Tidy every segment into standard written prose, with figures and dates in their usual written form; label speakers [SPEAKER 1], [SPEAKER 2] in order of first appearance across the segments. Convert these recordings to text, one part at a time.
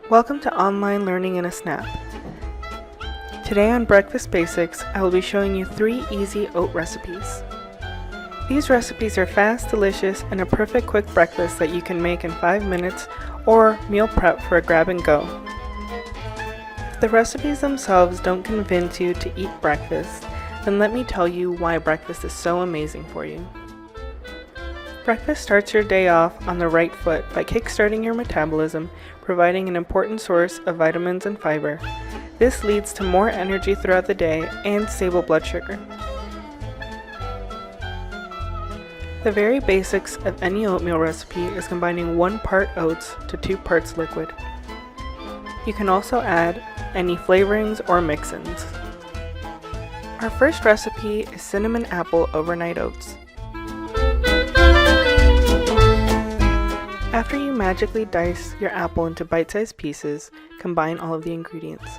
[SPEAKER 1] Welcome to Online Learning in a Snap. Today on Breakfast Basics, I will be showing you 3 easy oat recipes. These recipes are fast, delicious, and a perfect quick breakfast that you can make in 5 minutes or meal prep for a grab and go. If the recipes themselves don't convince you to eat breakfast, then let me tell you why breakfast is so amazing for you. Breakfast starts your day off on the right foot by kickstarting your metabolism, providing an important source of vitamins and fiber. This leads to more energy throughout the day and stable blood sugar. The very basics of any oatmeal recipe is combining 1 part oats to 2 parts liquid. You can also add any flavorings or mix-ins. Our first recipe is cinnamon apple overnight oats. After you magically dice your apple into bite-sized pieces, combine all of the ingredients.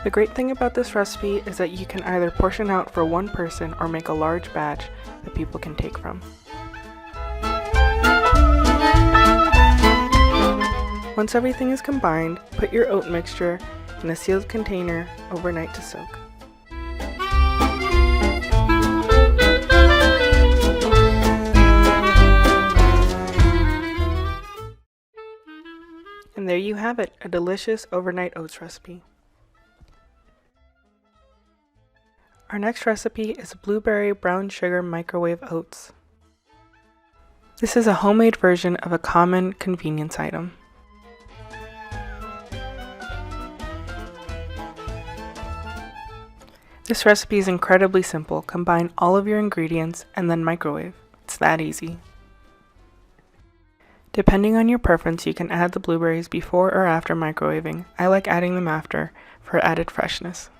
[SPEAKER 1] The great thing about this recipe is that you can either portion out for 1 person or make a large batch that people can take from. Once everything is combined, put your oat mixture in a sealed container overnight to soak. And there you have it, a delicious overnight oats recipe. Our next recipe is blueberry brown sugar microwave oats. This is a homemade version of a common convenience item. This recipe is incredibly simple. Combine all of your ingredients and then microwave. It's that easy. Depending on your preference, you can add the blueberries before or after microwaving. I like adding them after for added freshness.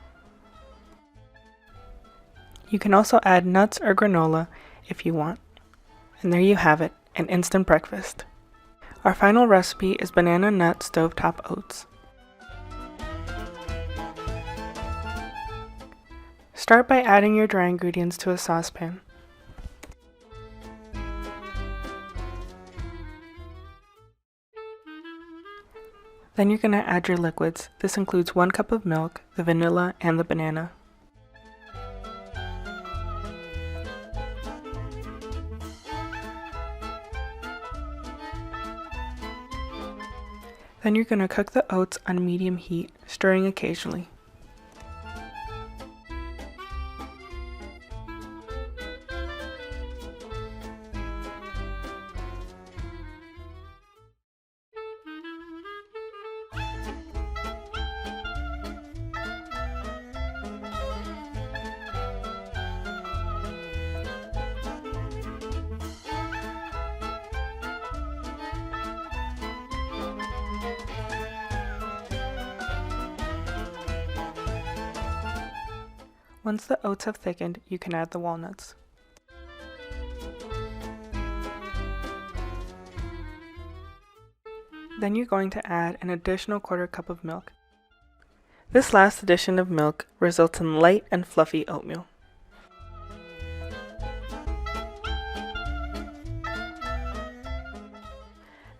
[SPEAKER 1] You can also add nuts or granola if you want. And there you have it, an instant breakfast. Our final recipe is banana nut stovetop oats. Start by adding your dry ingredients to a saucepan. Then you're going to add your liquids. This includes 1 cup of milk, the vanilla, and the banana. Then you're going to cook the oats on medium heat, stirring occasionally. Once the oats have thickened, you can add the walnuts. Then you're going to add an additional 1/4 cup of milk. This last addition of milk results in light and fluffy oatmeal.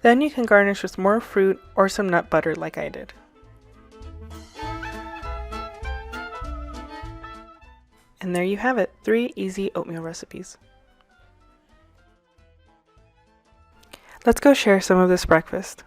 [SPEAKER 1] Then you can garnish with more fruit or some nut butter like I did. And there you have it, 3 easy oatmeal recipes. Let's go share some of this breakfast.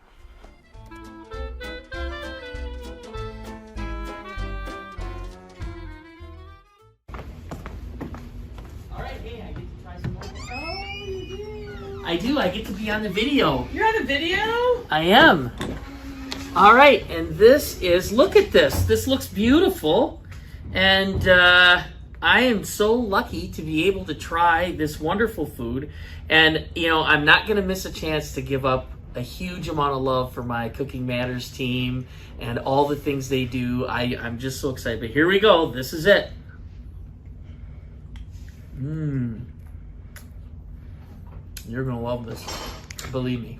[SPEAKER 2] Alright, hey, I get to try some more. Oh, you do? I do, I get to be on the video.
[SPEAKER 3] You're on a video?
[SPEAKER 2] I am. Alright, and this is, look at this. This looks beautiful. And I am so lucky to be able to try this wonderful food. And, you know, I'm not going to miss a chance to give up a huge amount of love for my Cooking Matters team and all the things they do. I'm just so excited. But here we go. This is it. You're going to love this. Believe me.